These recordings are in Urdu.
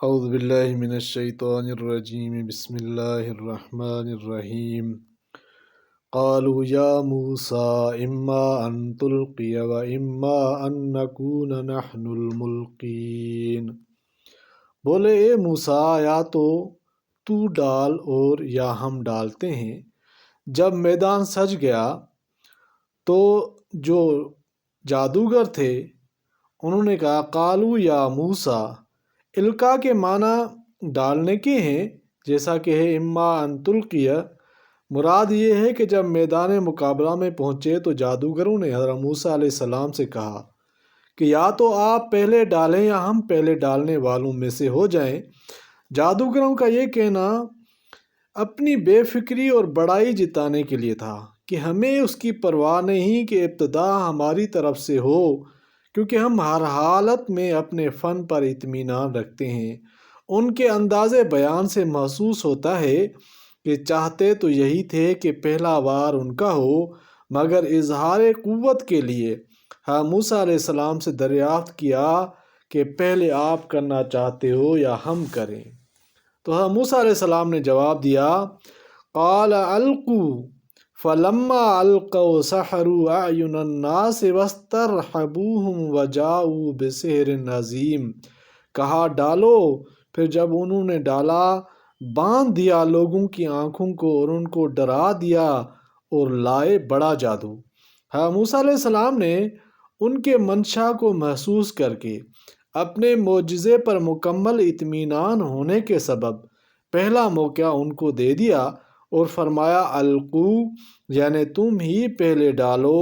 اعوذ باللہ من الشیطان الرجیم بسم اللہ الرحمن الرحیم قالوا یا موسیٰ اما ان تلقی و اما ان نکون نحن الملقین۔ بولے اے موسیٰ یا تو ڈال اور یا ہم ڈالتے ہیں۔ جب میدان سج گیا تو جو جادوگر تھے انہوں نے کہا قالوا یا موسیٰ، القاء کے معنی ڈالنے کے ہیں، جیسا کہ ہے اما ان تلقی۔ مراد یہ ہے کہ جب میدان مقابلہ میں پہنچے تو جادوگروں نے حضرت موسیٰ علیہ السلام سے کہا کہ یا تو آپ پہلے ڈالیں یا ہم پہلے ڈالنے والوں میں سے ہو جائیں۔ جادوگروں کا یہ کہنا اپنی بے فکری اور بڑائی جتانے کے لیے تھا کہ ہمیں اس کی پرواہ نہیں کہ ابتدا ہماری طرف سے ہو، کیونکہ ہم ہر حالت میں اپنے فن پر اطمینان رکھتے ہیں۔ ان کے انداز بیان سے محسوس ہوتا ہے کہ چاہتے تو یہی تھے کہ پہلا وار ان کا ہو، مگر اظہار قوت کے لیے موسیٰ علیہ السلام سے دریافت کیا کہ پہلے آپ کرنا چاہتے ہو یا ہم کریں۔ تو موسیٰ علیہ السلام نے جواب دیا قال القوا فلما القوا سحروا اعین الناس واسترہبوہم وجاؤوا بسحر عظیم۔ کہا ڈالو، پھر جب انہوں نے ڈالا باندھ دیا لوگوں کی آنکھوں کو اور ان کو ڈرا دیا اور لائے بڑا جادو۔ موسیٰ علیہ السلام نے ان کے منشا کو محسوس کر کے اپنے معجزے پر مکمل اطمینان ہونے کے سبب پہلا موقع ان کو دے دیا اور فرمایا القوا، یعنی تم ہی پہلے ڈالو۔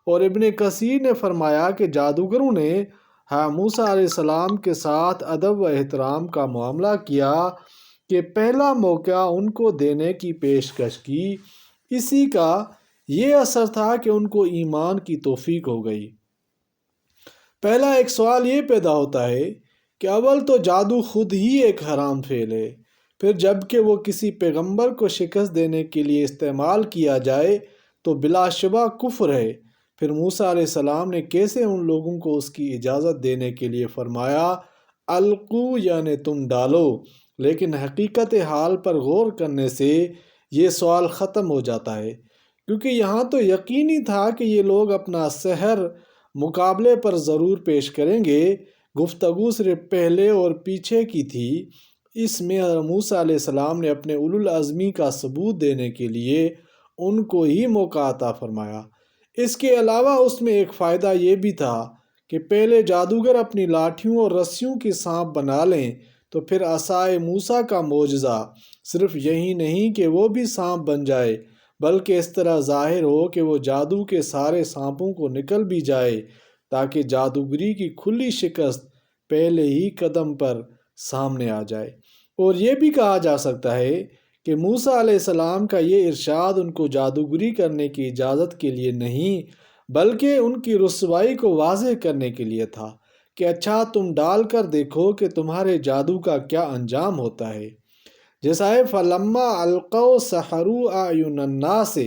اور ابن کثیر نے فرمایا کہ جادوگروں نے موسیٰ علیہ السلام کے ساتھ ادب و احترام کا معاملہ کیا کہ پہلا موقع ان کو دینے کی پیشکش کی۔ اسی کا یہ اثر تھا کہ ان کو ایمان کی توفیق ہو گئی۔ پہلا ایک سوال یہ پیدا ہوتا ہے کہ اول تو جادو خود ہی ایک حرام فعل ہے، پھر جب کہ وہ کسی پیغمبر کو شکست دینے کے لیے استعمال کیا جائے تو بلا شبہ کفر ہے۔ پھر موسیٰ علیہ السلام نے کیسے ان لوگوں کو اس کی اجازت دینے کے لیے فرمایا القوا، یعنی تم ڈالو؟ لیکن حقیقت حال پر غور کرنے سے یہ سوال ختم ہو جاتا ہے، کیونکہ یہاں تو یقینی تھا کہ یہ لوگ اپنا سحر مقابلے پر ضرور پیش کریں گے۔ گفتگو صرف پہلے اور پیچھے کی تھی۔ اس میں حضرت موسیٰ علیہ السلام نے اپنے اولو العزمی کا ثبوت دینے کے لیے ان کو ہی موقع عطا فرمایا۔ اس کے علاوہ اس میں ایک فائدہ یہ بھی تھا کہ پہلے جادوگر اپنی لاٹھیوں اور رسیوں کی سانپ بنا لیں تو پھر عصائے موسیٰ کا معجزہ صرف یہی نہیں کہ وہ بھی سانپ بن جائے، بلکہ اس طرح ظاہر ہو کہ وہ جادو کے سارے سانپوں کو نکل بھی جائے، تاکہ جادوگری کی کھلی شکست پہلے ہی قدم پر سامنے آ جائے۔ اور یہ بھی کہا جا سکتا ہے کہ موسیٰ علیہ السلام کا یہ ارشاد ان کو جادوگری کرنے کی اجازت کے لیے نہیں، بلکہ ان کی رسوائی کو واضح کرنے کے لیے تھا کہ اچھا تم ڈال کر دیکھو کہ تمہارے جادو کا کیا انجام ہوتا ہے۔ جیسا ہے فلما القوا سحروا اعین الناس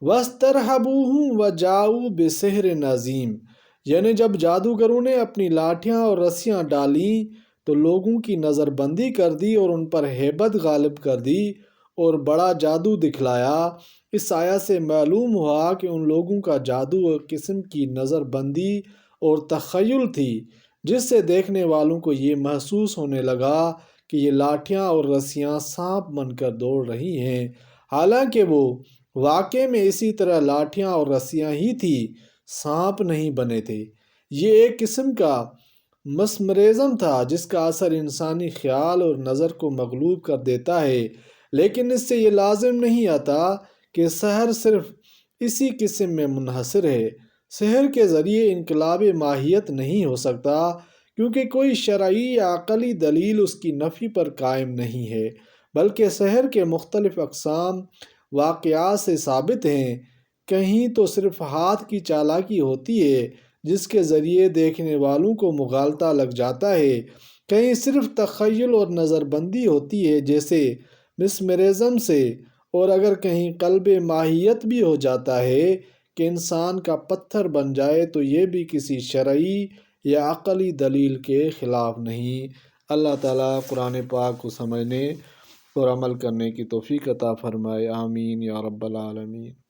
واسترہبوہم وجاؤوا بسحر عظیم، یعنی جب جادوگروں نے اپنی لاٹھیاں اور رسیاں ڈالیں تو لوگوں کی نظر بندی کر دی اور ان پر ہیبت غالب کر دی اور بڑا جادو دکھلایا۔ اس آیت سے معلوم ہوا کہ ان لوگوں کا جادو ایک قسم کی نظر بندی اور تخیل تھی، جس سے دیکھنے والوں کو یہ محسوس ہونے لگا کہ یہ لاٹھیاں اور رسیاں سانپ بن کر دوڑ رہی ہیں، حالانکہ وہ واقع میں اسی طرح لاٹھیاں اور رسیاں ہی تھی، سانپ نہیں بنے تھے۔ یہ ایک قسم کا مسمرزم تھا جس کا اثر انسانی خیال اور نظر کو مغلوب کر دیتا ہے، لیکن اس سے یہ لازم نہیں آتا کہ سحر صرف اسی قسم میں منحصر ہے۔ سحر کے ذریعے انقلاب ماہیت نہیں ہو سکتا، کیونکہ کوئی شرعی یا عقلی دلیل اس کی نفی پر قائم نہیں ہے، بلکہ سحر کے مختلف اقسام واقعات سے ثابت ہیں۔ کہیں تو صرف ہاتھ کی چالاکی ہوتی ہے جس کے ذریعے دیکھنے والوں کو مغالطہ لگ جاتا ہے، کہیں صرف تخیل اور نظر بندی ہوتی ہے جیسے مسمرزم سے، اور اگر کہیں قلب ماہیت بھی ہو جاتا ہے کہ انسان کا پتھر بن جائے تو یہ بھی کسی شرعی یا عقلی دلیل کے خلاف نہیں۔ اللہ تعالیٰ قرآن پاک کو سمجھنے اور عمل کرنے کی توفیق عطا فرمائے، آمین یا رب العالمین۔